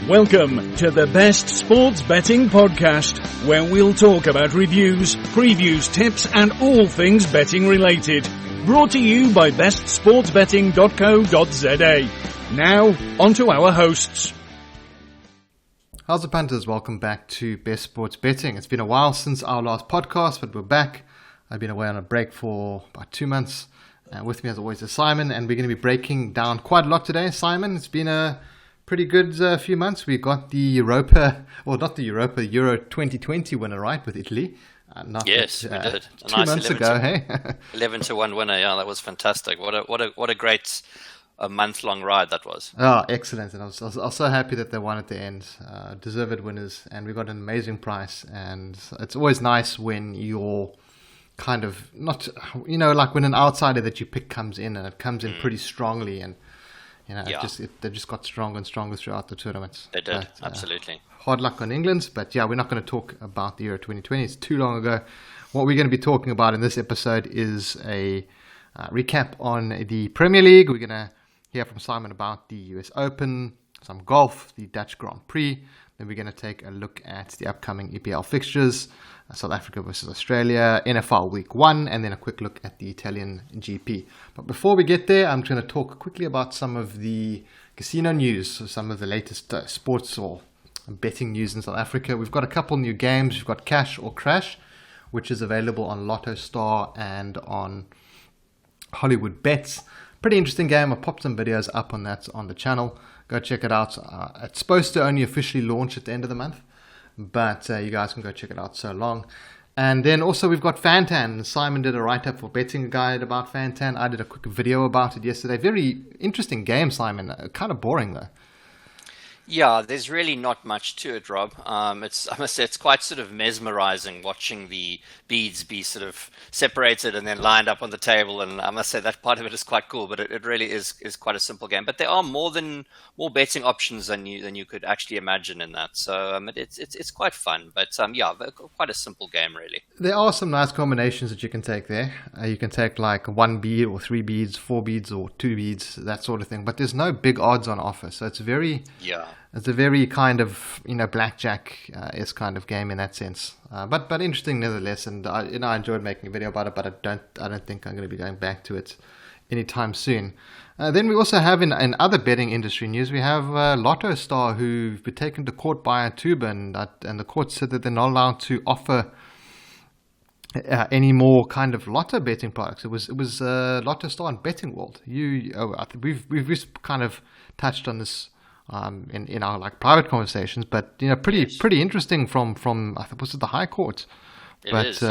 Welcome to the Best Sports Betting Podcast, where we'll talk about reviews, previews, tips and all things betting related. Brought to you by bestsportsbetting.co.za. Now, on to our hosts. How's the punters? Welcome back to Best Sports Betting. It's been a while since our last podcast, but we're back. I've been away on a break for about 2 months. With me as always is Simon, and we're going to be breaking down quite a lot today. Simon, it's been a pretty good few months. We got the Euro 2020 winner, right, with Italy. Yes, we did. 2 months ago, hey? 11-1 winner, yeah, that was fantastic. What a great month-long ride that was. Oh, excellent. And I was so happy that they won at the end. Deserved winners, and we got an amazing price. And it's always nice when you're kind of not, like when an outsider that you pick comes in and it comes in pretty strongly, and they just got stronger and stronger throughout the tournaments. They did, absolutely. Hard luck on England, but yeah, we're not going to talk about the Euro 2020. It's too long ago. What we're going to be talking about in this episode is a recap on the Premier League. We're going to hear from Simon about the US Open, some golf, the Dutch Grand Prix. Then we're going to take a look at the upcoming EPL fixtures, South Africa versus Australia, NFL Week 1, and then a quick look at the Italian GP. But before we get there, I'm going to talk quickly about some of the casino news, so some of the latest sports or betting news in South Africa. We've got a couple new games. We've got Cash or Crash, which is available on Lotto Star and on Hollywood Bets. Pretty interesting game. I popped some videos up on that on the channel. Go check it out. It's supposed to only officially launch at the end of the month, but you guys can go check it out so long. And then also we've got Fantan. Simon did a write-up for Betting Guide about Fantan. I did a quick video about it yesterday. Very interesting game, Simon. Kind of boring though. Yeah, there's really not much to it, Rob. I must say it's quite sort of mesmerizing watching the beads be sort of separated and then lined up on the table. And I must say that part of it is quite cool, but it really is quite a simple game. But there are more betting options than you could actually imagine in that. So it's quite fun, but quite a simple game really. There are some nice combinations that you can take there. You can take like 1 bead or 3 beads, 4 beads or 2 beads, that sort of thing. But there's no big odds on offer, so it's a very kind of blackjack-esque kind of game in that sense, but interesting nevertheless. And I enjoyed making a video about it, but I don't think I'm going to be going back to it anytime soon. Then we also have in other betting industry news, we have Lotto Star, who've been taken to court by Atuba, and the court said that they're not allowed to offer any more kind of lotto betting products. It was Lotto Star and Betting World. I think we've kind of touched on this in our private conversations, but pretty interesting from I think was it the High Court. It is.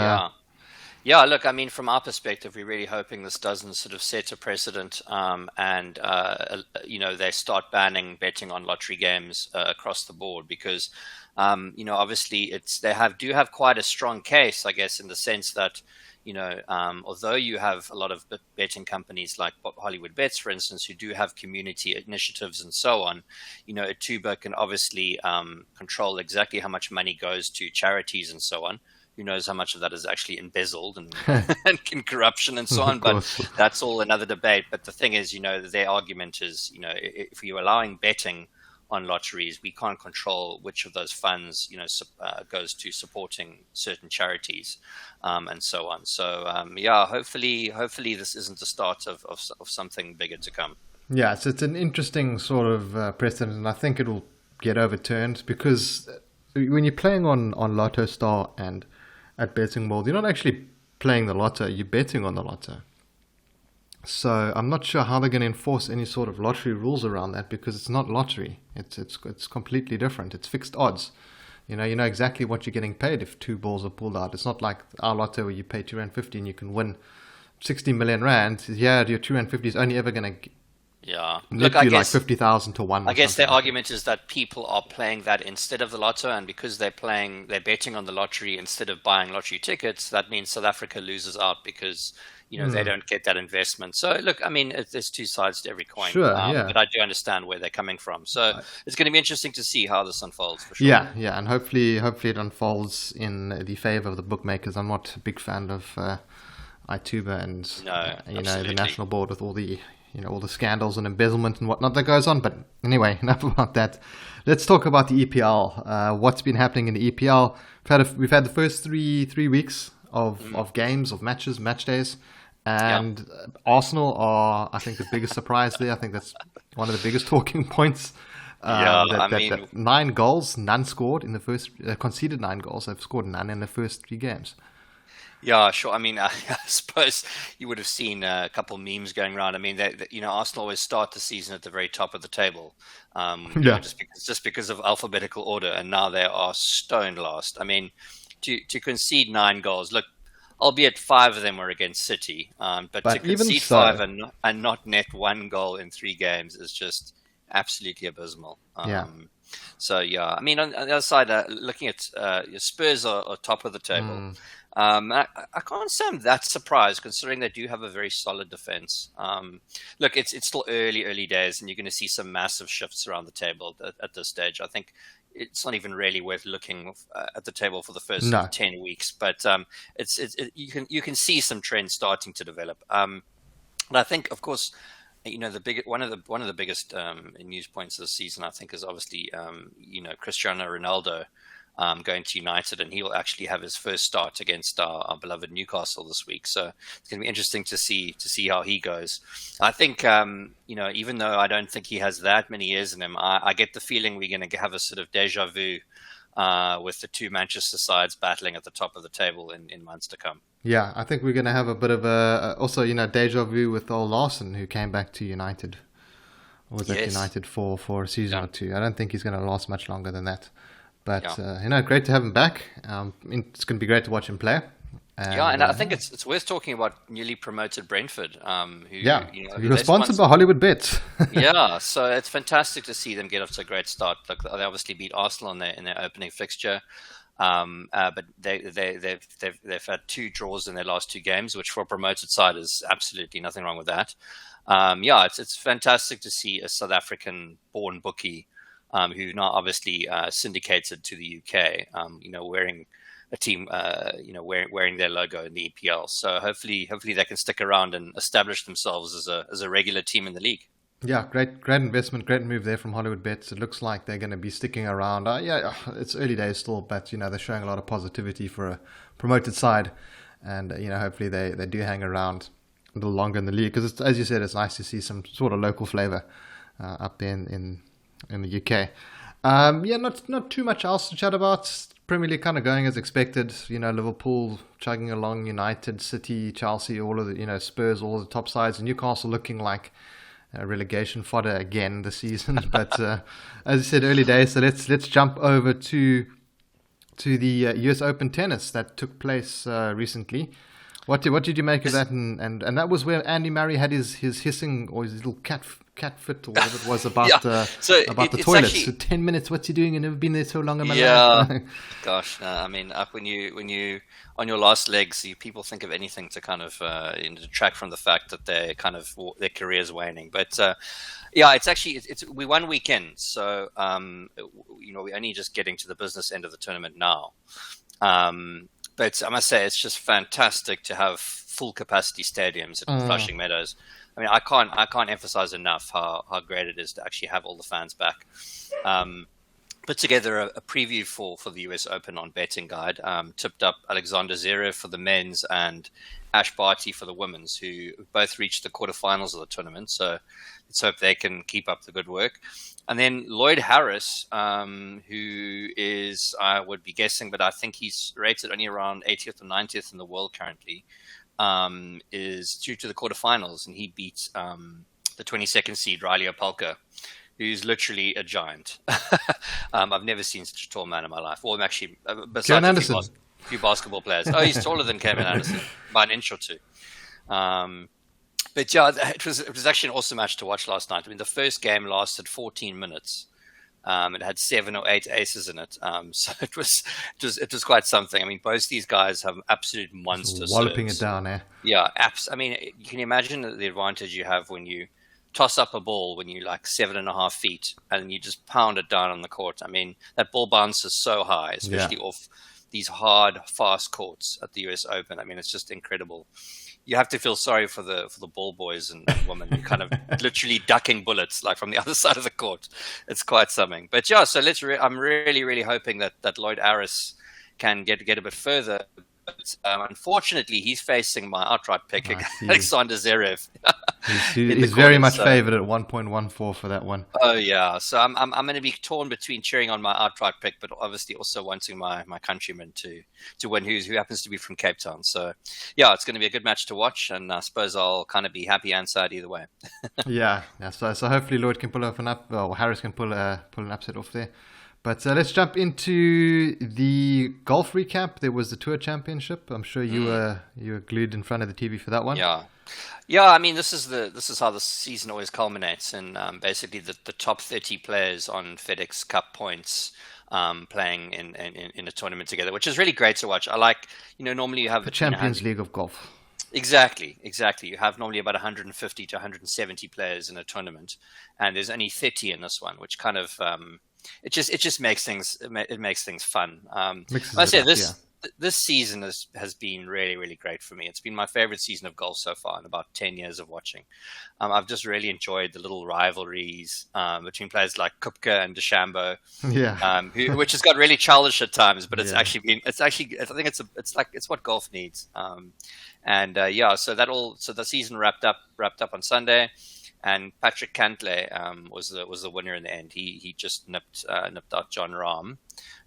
Yeah, look, I mean, from our perspective, we're really hoping this doesn't sort of set a precedent, and they start banning betting on lottery games across the board, because obviously they do have quite a strong case, I guess, in the sense that although you have a lot of betting companies like Hollywood Bets, for instance, who do have community initiatives and so on, Atuba can obviously control exactly how much money goes to charities and so on. Who knows how much of that is actually embezzled and in corruption and so on, but that's all another debate. But the thing is, their argument is, if you're allowing betting on lotteries, we can't control which of those funds, goes to supporting certain charities, and so on. So, hopefully this isn't the start of something bigger to come. Yeah, so it's an interesting sort of precedent, and I think it will get overturned, because when you're playing on Lotto Star and at Betting World, you're not actually playing the lotto, you're betting on the lotto. So I'm not sure how they're going to enforce any sort of lottery rules around that, because it's not lottery. It's completely different. It's fixed odds. You know exactly what you're getting paid if 2 balls are pulled out. It's not like our lotto where you pay R2.50 and you can win 60 million rand. Yeah, your R2.50 is only ever going to look, I guess, like 50,000 to 1. I guess their argument is that people are playing that instead of the lotto, and because they're betting on the lottery instead of buying lottery tickets, that means South Africa loses out because they don't get that investment. So look, I mean, there's 2 sides to every coin. Sure, but I do understand where they're coming from. So it's going to be interesting to see how this unfolds, for sure. Yeah, and hopefully it unfolds in the favor of the bookmakers. I'm not a big fan of Ituba and the national board with all the all the scandals and embezzlement and whatnot that goes on. But anyway, enough about that. Let's talk about the EPL. What's been happening in the EPL? We've had the first three weeks of games, of matches, match days. And Arsenal are, I think, the biggest surprise there. I think that's one of the biggest talking points. That 9 goals, none scored in the first, conceded 9 goals. They've scored none in the first 3 games. Yeah, sure. I mean, I suppose you would have seen a couple memes going around. I mean, Arsenal always start the season at the very top of the table, just because of alphabetical order, and now they are stone last. I mean, to concede 9 goals, look, albeit 5 of them were against City, but to concede 5 and not net 1 goal in 3 games is just absolutely abysmal. So yeah, I mean, on the other side, looking at Spurs are top of the table. I can't say I'm that surprised, considering they do have a very solid defense. Look, it's still early days, and you're going to see some massive shifts around the table at this stage. I think it's not even really worth looking at the table for the first 10 weeks, but you can see some trends starting to develop. But I think, of course, one of the biggest news points this season, I think, is obviously Cristiano Ronaldo going to United, and he'll actually have his first start against our beloved Newcastle this week. So it's going to be interesting to see how he goes. I think even though I don't think he has that many years in him, I get the feeling we're going to have a sort of deja vu with the 2 Manchester sides battling at the top of the table in months to come. Yeah, I think we're going to have a bit of also deja vu with old Larson, who came back to United. Or was at United for a season or 2. I don't think he's going to last much longer than that. But, great to have him back. It's going to be great to watch him play. And I think it's worth talking about newly promoted Brentford. Who were sponsored by Hollywood Bets. Yeah, so it's fantastic to see them get off to a great start. Look, they obviously beat Arsenal in their opening fixture. But they've had 2 draws in their last 2 games, which for a promoted side is absolutely nothing wrong with that. It's fantastic to see a South African-born bookie who now obviously syndicated to the UK, wearing a team, wearing their logo in the EPL. So hopefully they can stick around and establish themselves as a regular team in the league. Yeah, great investment, great move there from Hollywood Bets. It looks like they're going to be sticking around. It's early days still, but they're showing a lot of positivity for a promoted side, and hopefully they do hang around a little longer in the league, because as you said, it's nice to see some sort of local flavour up there in the UK. Not too much else to chat about. Premier League kind of going as expected. Liverpool chugging along, United, City, Chelsea, all of the Spurs, all of the top sides, and Newcastle looking like relegation fodder again this season. But as I said, early days. So let's jump over to the US Open tennis that took place recently. What did you make of that? And that was where Andy Murray had his hissing, or his little cat fit, or whatever it was, about the toilets. Actually, so 10 minutes. What's he doing? I've never been there so long in my life. Gosh, no, I mean, when you on your last legs, people think of anything to kind of detract from the fact that their career's waning. But we won weekend, so we're only just getting to the business end of the tournament now. But I must say, it's just fantastic to have full capacity stadiums at Flushing Meadows. I mean, I can't emphasize enough how great it is to actually have all the fans back. Put together a preview for the US Open on Betting Guide. Tipped up Alexander Zverev for the men's and Ash Barty for the women's, who both reached the quarterfinals of the tournament. So let's hope they can keep up the good work. And then Lloyd Harris, who is, I would be guessing, but I think he's rated only around 80th or 90th in the world currently, is through to the quarterfinals, and he beat the 22nd seed, Riley Opelka, who's literally a giant. I've never seen such a tall man in my life. Well, actually, besides a few basketball players. Oh, he's taller than Kevin Anderson by an inch or two. But yeah, it was actually an awesome match to watch last night. I mean, the first game lasted 14 minutes. It had 7 or 8 aces in it. So it was quite something. I mean, both these guys have absolute monsters. Walloping it down, eh? Yeah, I mean, can you imagine the advantage you have when you toss up a ball when you're like 7.5 feet and you just pound it down on the court? I mean, that ball bounces so high, especially off these hard, fast courts at the US Open. I mean, it's just incredible. you have to feel sorry for the ball boys and women who kind of literally ducking bullets like from the other side of the court. It's quite something. But yeah, so I'm really, really hoping that Lloyd Harris can get a bit further. But unfortunately, he's facing my outright pick, Alexander Zverev. He's very much favoured at 1.14 for that one. Oh yeah, so I'm going to be torn between cheering on my outright pick, but obviously also wanting my countryman to win, who happens to be from Cape Town. So yeah, it's going to be a good match to watch, and I suppose I'll kind of be happy and sad either way. yeah. So hopefully Lloyd can pull off Harris can pull an upset off there. But let's jump into the golf recap. There was the Tour Championship. I'm sure you were glued in front of the TV for that one. Yeah. I mean, this is how the season always culminates, and basically the top 30 players on FedEx Cup points playing in a tournament together, which is really great to watch. I like, normally you have the Champions League of golf. Exactly. You have normally about 150 to 170 players in a tournament, and there's only 30 in this one, which kind of it just makes things fun. I say this season has been really, really great for me. It's been my favorite season of golf so far in about 10 years of watching. I've just really enjoyed the little rivalries between players like Kupka and DeChambeau, which has got really childish at times, but it's actually I think it's what golf needs. So the season wrapped up on Sunday. And Patrick Cantlay was the winner in the end. He just nipped out John Rahm,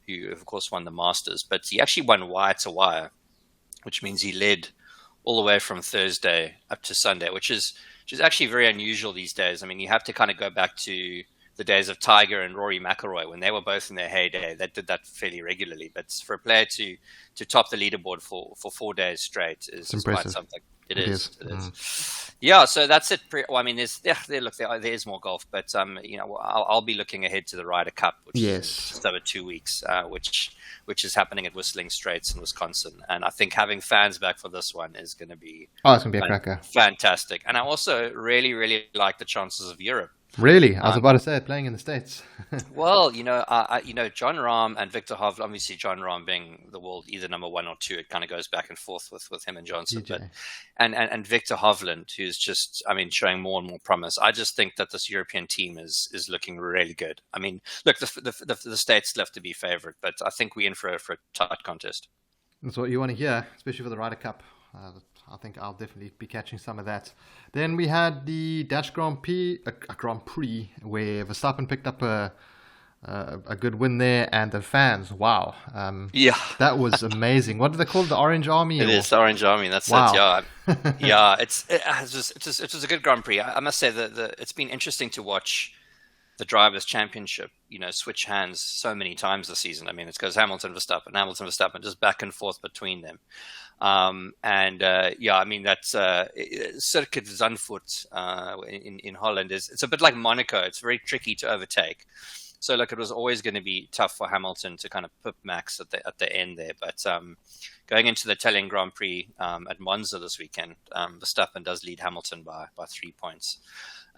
who of course won the Masters, but he actually won wire to wire, which means he led all the way from Thursday up to Sunday, which is actually very unusual these days. I mean, you have to kind of go back to the days of Tiger and Rory McIlroy when they were both in their heyday. They did that fairly regularly, but for a player to top the leaderboard for 4 days straight is quite something. It is. Yeah, so that's it. There is more golf, but I'll be looking ahead to the Ryder Cup, which is just over 2 weeks, which is happening at Whistling Straits in Wisconsin, and I think having fans back for this one is going to be it's going to be a cracker, fantastic. And I also really, really like the chances of Europe. Really? I was about to say playing in the States. Well, John Rahm and Victor Hovland, obviously John Rahm being the world either number 1 or 2, it kind of goes back and forth with him and Johnson. But, and Victor Hovland, who's just, showing more and more promise. I just think that this European team is looking really good. I mean, look, the States left to be favourite, but I think we're in for a tight contest. That's what you want to hear, especially for the Ryder Cup. I think I'll definitely be catching some of that. Then we had the Dutch Grand Prix, where Verstappen picked up a good win there, and the fans, wow. That was amazing. What do they call it? The Orange Army? It is the Orange Army, that's it, yeah. It was a good Grand Prix. I must say that it's been interesting to watch the Drivers' Championship, switch hands so many times this season. I mean, it goes Hamilton, Verstappen, just back and forth between them. That's Circuit Zandvoort in Holland. It's a bit like Monaco. It's very tricky to overtake. So, look, it was always going to be tough for Hamilton to kind of pip Max at the end there. But going into the Italian Grand Prix at Monza this weekend, Verstappen does lead Hamilton by 3 points.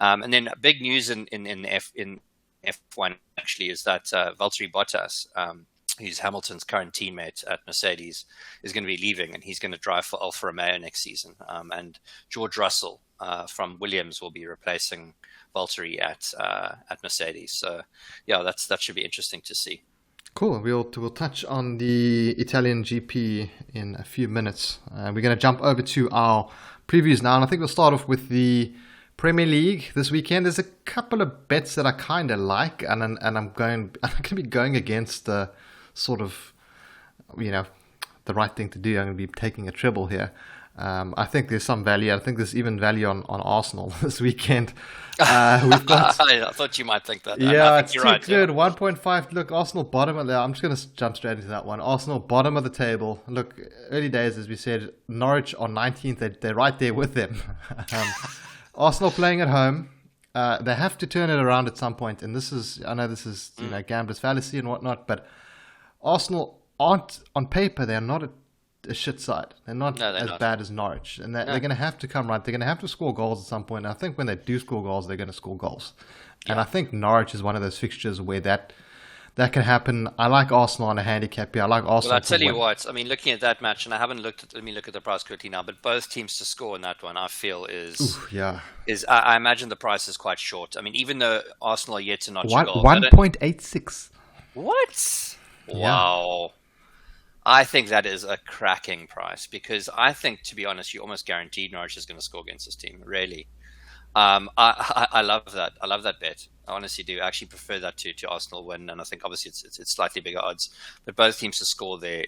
And then big news in F1 actually is that Valtteri Bottas, who's Hamilton's current teammate at Mercedes, is going to be leaving, and he's going to drive for Alfa Romeo next season. And George Russell from Williams will be replacing Valtteri at Mercedes. So, yeah, that should be interesting to see. Cool. We'll touch on the Italian GP in a few minutes. We're going to jump over to our previews now, and I think we'll start off with the Premier League this weekend. There's a couple of bets that I kind of like, and I'm going to be going against the sort of, the right thing to do. I'm going to be taking a treble here. I think there's some value. I think there's even value on Arsenal this weekend. We've got. I thought you might think that. Yeah, it's too good. 1.5. Look, Arsenal bottom of the. I'm just going to jump straight into that one. Arsenal bottom of the table. Look, early days, as we said, Norwich on 19th. They're right there with them. Arsenal playing at home. They have to turn it around at some point, and I know this is gambler's fallacy and whatnot, but Arsenal aren't, on paper, they're not a shit side. They're not bad as Norwich, and they're going to have to come right. They're going to have to score goals at some point. And I think when they do score goals, they're going to score goals. And I think Norwich is one of those fixtures where that that can happen. I like Arsenal on a handicap here. I like Arsenal. Well, I tell you what, I mean, looking at that match, and I haven't let me look at the price quickly now, but both teams to score in that one, I feel I imagine the price is quite short. I mean, even though Arsenal are yet to notch a goal. 1.86. What? Yeah. Wow. I think that is a cracking price because I think, to be honest, you almost guaranteed Norwich is going to score against this team. Really. I love that. I love that bet. I honestly do. I actually prefer that to Arsenal win, and I think obviously it's slightly bigger odds. But both teams to score there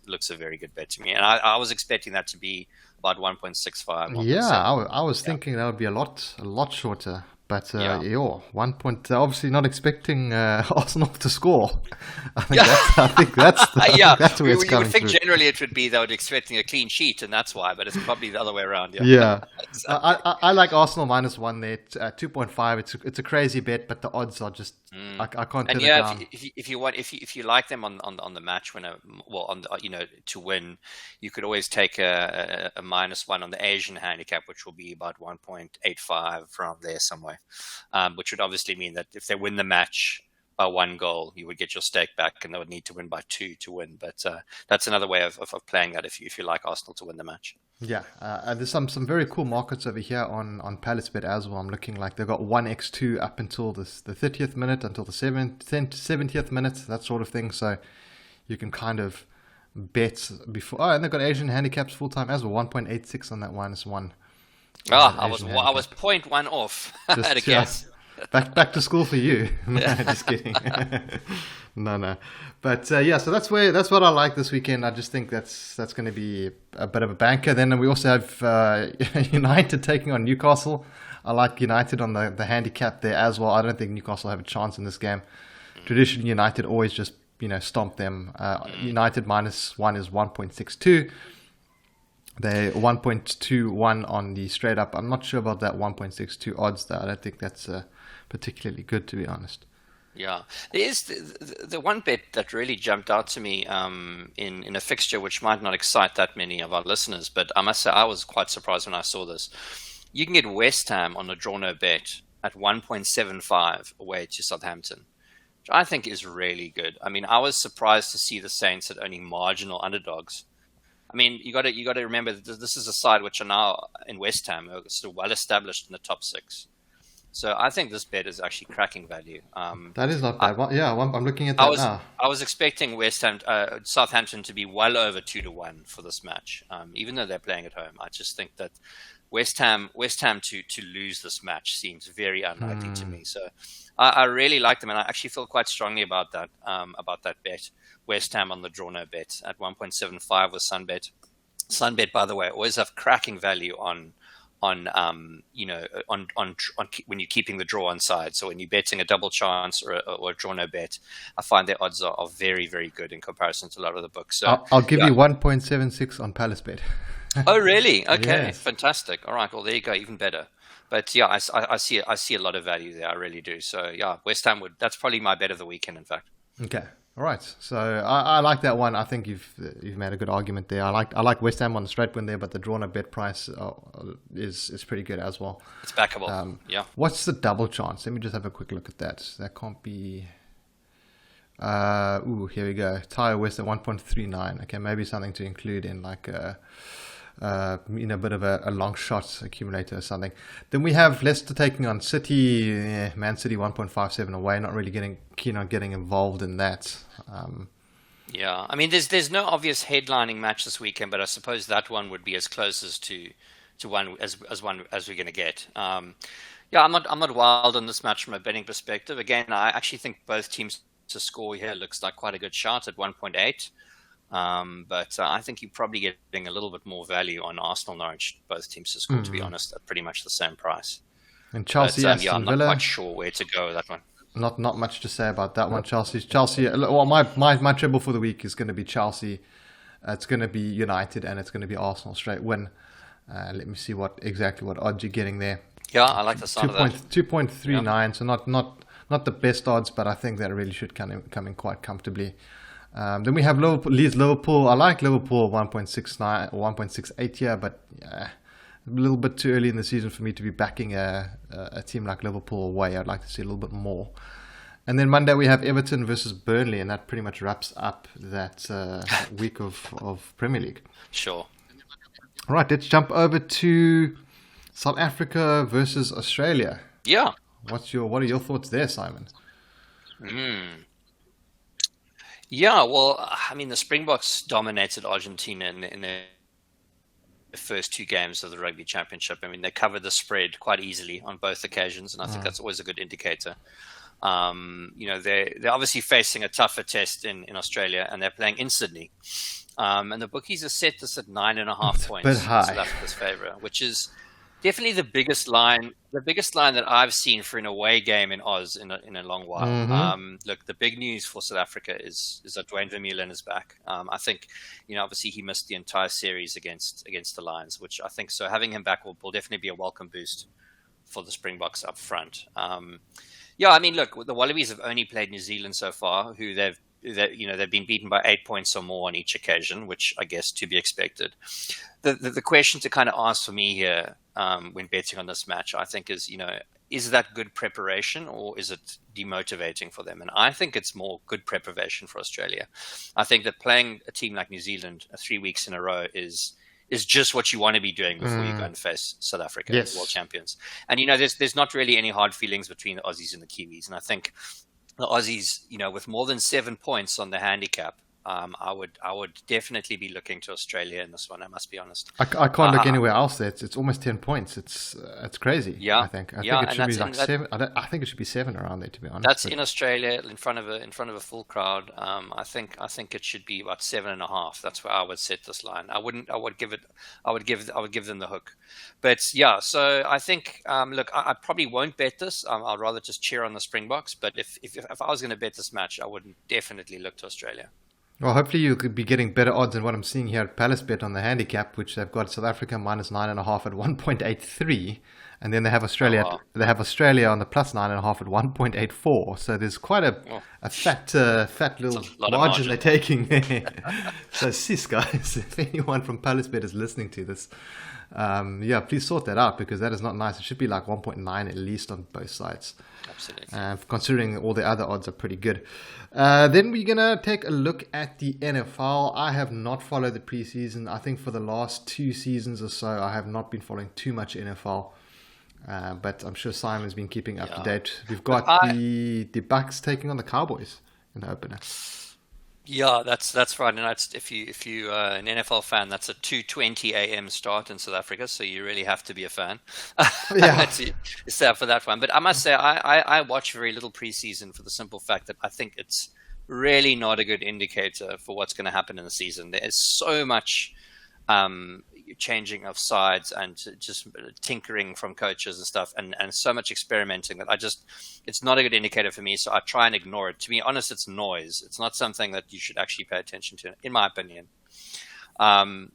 looks a very good bet to me, and I was expecting that to be about 1.65. Yeah, I was thinking that would be a lot shorter. But 1 point. Obviously, not expecting Arsenal to score. I think that's where it's coming you would think through. Generally it would be they were expecting a clean sheet, and that's why. But it's probably the other way around. Yeah. Exactly. I like Arsenal -1 there. 2.5. It's a crazy bet, but the odds are just I can't. And turn it down. if you like them on the match winner, to win, you could always take a -1 on the Asian handicap, which will be about 1.85 from there somewhere. Which would obviously mean that if they win the match by 1 goal, you would get your stake back, and they would need to win by 2 to win. But that's another way of playing that if you like Arsenal to win the match. Yeah, and there's some very cool markets over here on PalaceBet as well. I'm looking like they've got 1x2 up until the 30th minute, until the 70th minute, that sort of thing. So you can kind of bet before. Oh, and they've got Asian handicaps full time as well. 1.86 on that -1. I was 0.1 off at a guess. Back to school for you. Just kidding. No. But so that's what I like this weekend. I just think that's going to be a bit of a banker. Then we also have United taking on Newcastle. I like United on the handicap there as well. I don't think Newcastle have a chance in this game. Traditionally, United always just stomp them. United -1 is 1.62. They're 1.21 on the straight up. I'm not sure about that 1.62 odds though. I don't think that's particularly good, to be honest. Yeah, there is the one bet that really jumped out to me in a fixture which might not excite that many of our listeners, but I must say I was quite surprised when I saw this. You can get West Ham on a draw no bet at 1.75 away to Southampton, which I think is really good. I mean, I was surprised to see the Saints at only marginal underdogs. I mean, you got to remember that this is a side which are now in West Ham are still well established in the top 6. So I think this bet is actually cracking value. That is not bad. I'm looking at that now. I was expecting Southampton to be well over 2-1 for this match, even though they're playing at home. I just think that West Ham to lose this match seems very unlikely to me. So I really like them, and I actually feel quite strongly about that bet. West Ham on the draw no bet at 1.75 with Sunbet. Sunbet, by the way, always have cracking value on when you're keeping the draw on side. So when you're betting a double chance or a draw no bet, I find their odds are very, very good in comparison to a lot of the books. So I'll give you 1.76 on PalaceBet. Oh, really? Okay, Yes. Fantastic. All right, well, there you go, even better. But yeah, I see a lot of value there. I really do. So yeah, West Ham that's probably my bet of the weekend, in fact. Okay. All right. So I like that one. I think you've made a good argument there. I like West Ham on the straight win there, but the draw no bet price is pretty good as well. It's backable. Yeah. What's the double chance? Let me just have a quick look at that. That can't be. Here we go. Tyre West at 1.39. Okay, maybe something to include in like a bit of a long shot accumulator or something. Then we have Leicester taking on City. Man City 1.57 away. Not really keen on getting involved in that. Yeah, I mean, there's no obvious headlining match this weekend, but I suppose that one would be as close as to one as we're going to get. I'm not wild on this match from a betting perspective. Again, I actually think both teams to score here looks like quite a good shot at 1.8. But I think you're probably getting a little bit more value on Arsenal Norwich, both teams to score, to be honest, at pretty much the same price. And Chelsea, Aston I'm Villa. not quite sure where to go with that one. Not much to say about that one. Chelsea. Well, my treble for the week is going to be Chelsea. It's going to be United, and it's going to be Arsenal straight win. Let me see exactly what odds you're getting there. Yeah, I like the sound of that. 2.39, so not the best odds, but I think that really should come in quite comfortably. Then we have Liverpool. I like Liverpool 1.69 or 1.68 here, but a little bit too early in the season for me to be backing a team like Liverpool away. I'd like to see a little bit more. And then Monday we have Everton versus Burnley, and that pretty much wraps up that week of Premier League. Sure. All right, let's jump over to South Africa versus Australia. Yeah. What are your thoughts there, Simon? Yeah, well, I mean, the Springboks dominated Argentina in the first two games of the Rugby Championship. I mean, they covered the spread quite easily on both occasions, and I think that's always a good indicator. They're obviously facing a tougher test in Australia, and they're playing in Sydney. And the bookies have set this at 9.5 points in South Africa's favour, which is definitely the biggest line that I've seen for an away game in Oz in a long while. Mm-hmm. Look, the big news for South Africa is that Dwayne Vermeulen is back. I think, obviously he missed the entire series against the Lions, which I think so. Having him back will definitely be a welcome boost for the Springboks up front. I mean, look, the Wallabies have only played New Zealand so far, who they've been beaten by 8 points or more on each occasion, which I guess to be expected. The question to kind of ask for me here when betting on this match, I think is that good preparation or is it demotivating for them? And I think it's more good preparation for Australia. I think that playing a team like New Zealand 3 weeks in a row is just what you want to be doing before you go and face South Africa, yes, world champions. And, there's not really any hard feelings between the Aussies and the Kiwis. And I think the Aussies, with more than 7 points on the handicap, I would definitely be looking to Australia in this one. I must be honest. I can't look anywhere else. It's almost 10 points. It's crazy. Yeah, I think it should be like 7. I think it should be 7 around there, to be honest. That's in Australia in front of a full crowd. I think it should be about 7.5. That's where I would set this line. I would give them the hook. But yeah, so I think look, I probably won't bet this. I'll rather just cheer on the Springboks. But if I was going to bet this match, I would definitely look to Australia. Well, hopefully you could be getting better odds than what I'm seeing here at PalaceBet on the handicap, which they've got South Africa minus 9.5 at 1.83, and then they have Australia. They have Australia on the plus 9.5 at 1.84. So there's quite a fat little margin they're taking there. So sis, guys, if anyone from PalaceBet is listening to this, please sort that out because that is not nice. It should be like 1.9 at least on both sides. Absolutely. Considering all the other odds are pretty good. Then we're going to take a look at the NFL. I have not followed the preseason. I think for the last 2 seasons or so, I have not been following too much NFL. But I'm sure Simon's been keeping up to date. We've got the Bucks taking on the Cowboys in the opener. Yeah, that's Friday night. If you an NFL fan, that's a 2:20 a.m. start in South Africa, so you really have to be a fan. Yeah, it's there for that one. But I must say, I watch very little preseason for the simple fact that I think it's really not a good indicator for what's going to happen in the season. There is so much changing of sides and just tinkering from coaches and stuff and so much experimenting that it's not a good indicator for me. So I try and ignore it. To be honest, it's noise. It's not something that you should actually pay attention to, in my opinion. I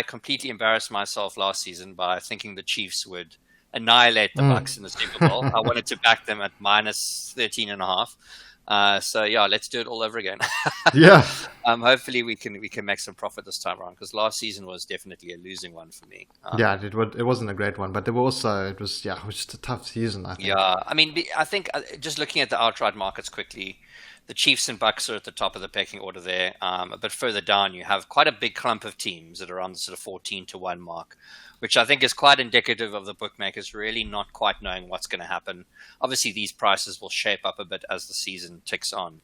completely embarrassed myself last season by thinking the Chiefs would annihilate the Bucks in the Super Bowl. I wanted to back them at minus 13.5. Let's do it all over again. Yeah. Hopefully we can make some profit this time around because last season was definitely a losing one for me. It wasn't a great one, but it was just a tough season, I think. Yeah, I mean, I think just looking at the outright markets quickly, the Chiefs and Bucks are at the top of the pecking order there. A bit further down, you have quite a big clump of teams that are on the sort of 14-1 mark, which I think is quite indicative of the bookmakers really not quite knowing what's going to happen. Obviously, these prices will shape up a bit as the season ticks on.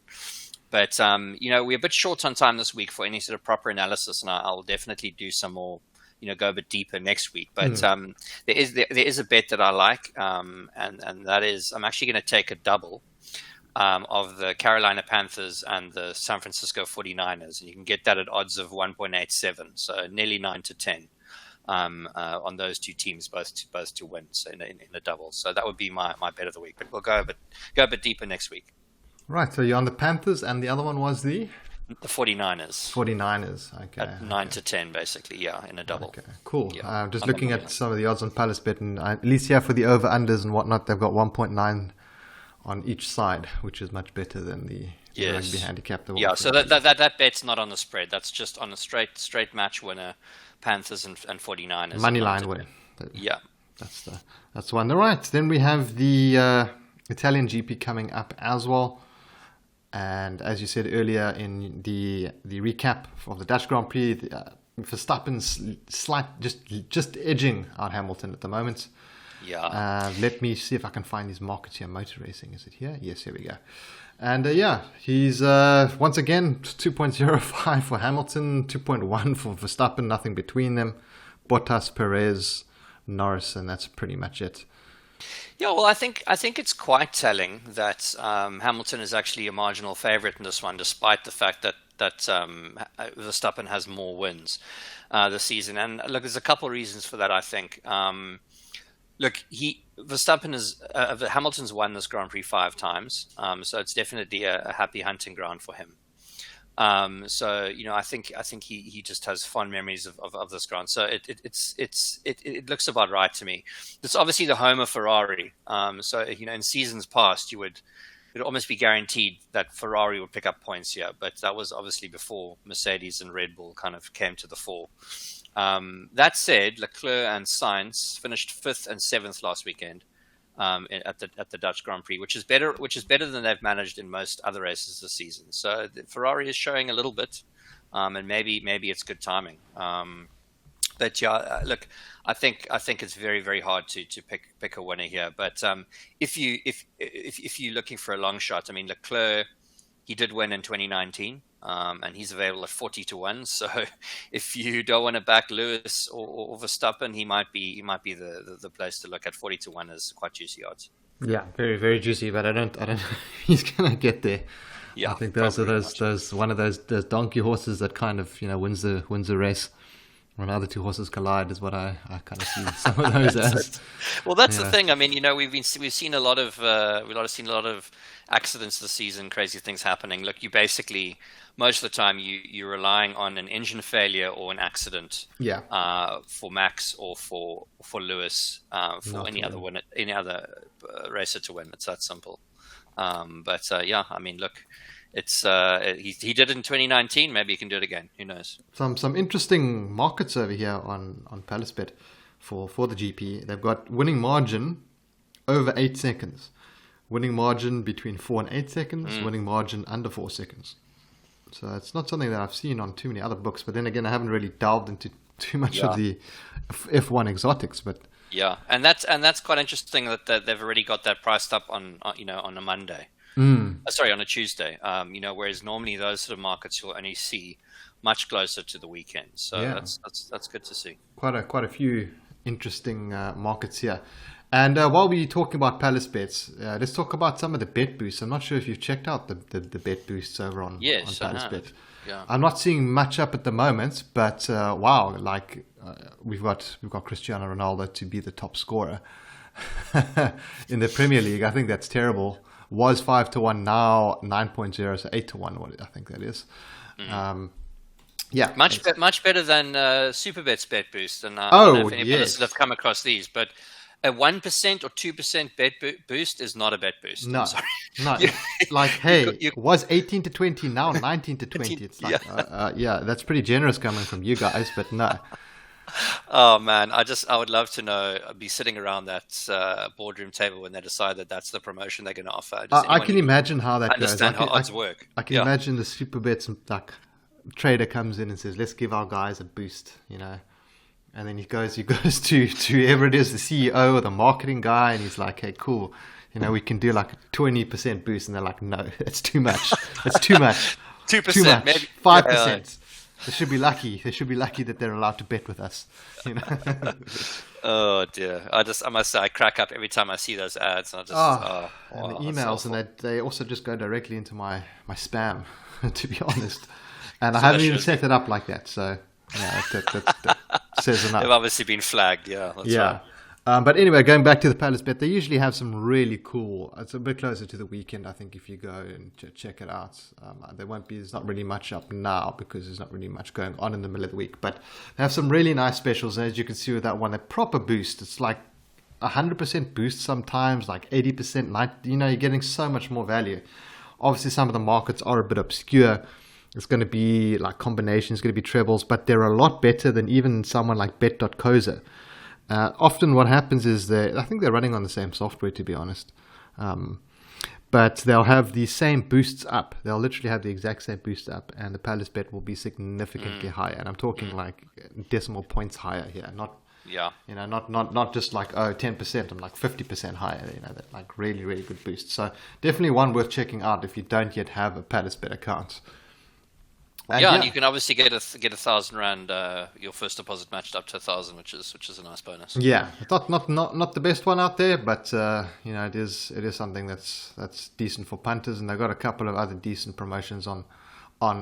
But, we're a bit short on time this week for any sort of proper analysis, and I'll definitely do some more, go a bit deeper next week. But there is a bet that I like, and that is I'm actually going to take a double of the Carolina Panthers and the San Francisco 49ers. And you can get that at odds of 1.87, so nearly 9 to 10. On those two teams, both to win, so in a double. So that would be my bet of the week. But we'll go a bit deeper next week. Right. So you're on the Panthers, and the other one was the 49ers. 49ers. Okay. At 9 to 10, basically. Yeah, in a double. Okay. Cool. Yeah. Just looking at some of the odds on PalaceBet, and at least here for the over/unders and whatnot, they've got 1.9 on each side, which is much better than the rugby handicap. Yeah. So that bet's not on the spread. That's just on a straight match winner. Panthers and 49ers. Money line win. Yeah. That's the one. All right. Then we have the Italian GP coming up as well. And as you said earlier in the recap of the Dutch Grand Prix, Verstappen's just edging out Hamilton at the moment. Yeah. Let me see if I can find these markets here. Motor racing, is it here? Yes, here we go. And he's once again 2.05 for Hamilton, 2.1 for Verstappen, nothing between them. Bottas, Perez, Norris, and that's pretty much it. Yeah, well, I think it's quite telling that Hamilton is actually a marginal favourite in this one, despite the fact that Verstappen has more wins this season. And look, there's a couple of reasons for that, I think. Hamilton's won this Grand Prix 5 times, so it's definitely a happy hunting ground for him. So I think he just has fond memories of this ground. So it looks about right to me. It's obviously the home of Ferrari. So in seasons past, it would almost be guaranteed that Ferrari would pick up points here, but that was obviously before Mercedes and Red Bull kind of came to the fore. That said, Leclerc and Sainz finished 5th and 7th last weekend at the Dutch Grand Prix, which is better than they've managed in most other races this season. So Ferrari is showing a little bit, and maybe it's good timing. But yeah, look, I think it's very, very hard to pick a winner here. But if you're looking for a long shot, I mean, Leclerc, he did win in 2019. And he's available at 40 to 1. So if you don't want to back Lewis or Verstappen, he might be the place to look at. 40 to 1 is quite juicy odds. Yeah, very, very juicy, but I don't know he's gonna get there. Yeah, I think those one of those donkey horses that kind of wins the race. When other two horses collide is what I kind of see some of those as. Well, that's the thing. I mean, we've seen a lot of accidents this season, crazy things happening. Look, you basically most of the time you're relying on an engine failure or an accident. Yeah. For Max or for Lewis, for any other racer to win. It's that simple. I mean, look. It's he did it in 2019. Maybe he can do it again. Who knows? Some interesting markets over here on PalaceBet for the GP. They've got winning margin over 8 seconds, winning margin between 4 and 8 seconds, winning margin under 4 seconds. So it's not something that I've seen on too many other books. But then again, I haven't really delved into too much of the F1 exotics. But yeah, and that's quite interesting that they've already got that priced up on a Monday. Sorry, on a Tuesday. Whereas normally those sort of markets you'll only see much closer to the weekend. So that's good to see. Quite a few interesting markets here. And while we're talking about Palace Bets, let's talk about some of the bet boosts. I'm not sure if you've checked out the bet boosts over on Palace Bet. Yeah. I'm not seeing much up at the moment, but wow, we've got Cristiano Ronaldo to be the top scorer in the Premier League. I think that's terrible. Was 5 to 1, now 9.0, so 8 to 1. What I think that is. Much better than Superbet's bet boost. And I don't know if any of us have come across these, but a 1% or 2% bet boost is not a bet boost. No, it was 18 to 20, now 19 to 20. It's like, that's pretty generous coming from you guys, but no. Oh man, I would love to know. Be sitting around that boardroom table when they decide that that's the promotion they're going to offer. I can imagine how that goes. Understand how odds work. I can imagine the Superbets trader comes in and says, "Let's give our guys a boost," and then he goes to whoever it is, the CEO or the marketing guy, and he's like, "Hey, cool, we can do like a 20% boost," and they're like, "No, it's too much. It's too much. 2%, maybe 5%." They should be lucky. They should be lucky that they're allowed to bet with us. Oh dear! I must say, I crack up every time I see those ads. And the emails, and they also just go directly into my spam, to be honest. And I haven't even set it up like that. So that says enough. They've obviously been flagged. Yeah. That's right. But anyway, going back to the Palace Bet, they usually have some really cool. It's a bit closer to the weekend, I think, if you go and check it out. There's not really much up now because there's not really much going on in the middle of the week. But they have some really nice specials. And as you can see with that one, a proper boost. It's like 100% boost sometimes, like 80%, 90%. You're getting so much more value. Obviously, some of the markets are a bit obscure. It's going to be like combinations, it's going to be trebles, but they're a lot better than even someone like Bet.coza. Often what happens is I think they're running on the same software, to be honest. But they'll have the same boosts up. They'll literally have the exact same boost up, and the Palace bet will be significantly higher. And I'm talking like decimal points higher here, not not just like 10%. I'm like 50% higher. That like really really good boost. So definitely one worth checking out if you don't yet have a Palace bet account. And you can obviously get R1,000, your first deposit matched up to 1,000, which is a nice bonus. Yeah, not the best one out there, but it is something that's decent for punters, and they've got a couple of other decent promotions on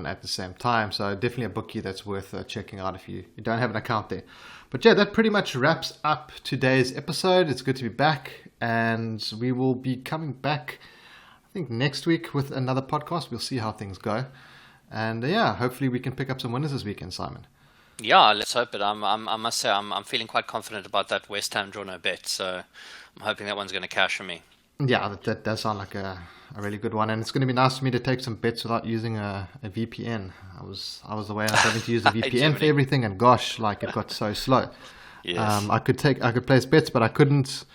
at the same time. So definitely a bookie that's worth checking out if you don't have an account there. But yeah, that pretty much wraps up today's episode. It's good to be back, and we will be coming back, I think, next week with another podcast. We'll see how things go. And hopefully we can pick up some winners this weekend, Simon. Yeah, let's hope it. I must say, I'm feeling quite confident about that West Ham draw no bet. So I'm hoping that one's going to cash for me. Yeah, that does sound like a really good one, and it's going to be nice for me to take some bets without using a VPN. I was away and I was having to use a VPN for everything, and gosh, like it got so slow. Yes. I could place bets, but I couldn't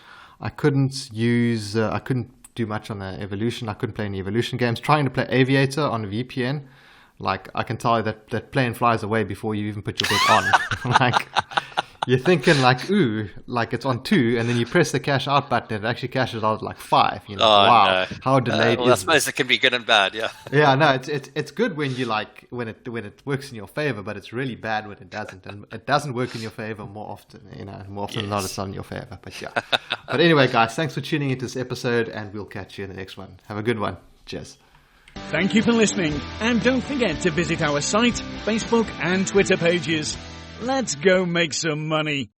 do much on the Evolution. I couldn't play any Evolution games. Trying to play Aviator on a VPN. Like, I can tell you that plane flies away before you even put your bet on. Like, you're thinking like, ooh, like it's on 2, and then you press the cash out button, and it actually cashes out at like 5. Wow, no. How delayed is I suppose it can be good and bad, yeah. Yeah, no, it's good when you like when it works in your favor, but it's really bad when it doesn't, and it doesn't work in your favor more often. More often than not, it's not in your favor. But yeah. But anyway, guys, thanks for tuning into this episode, and we'll catch you in the next one. Have a good one. Cheers. Thank you for listening, and don't forget to visit our site, Facebook and Twitter pages. Let's go make some money.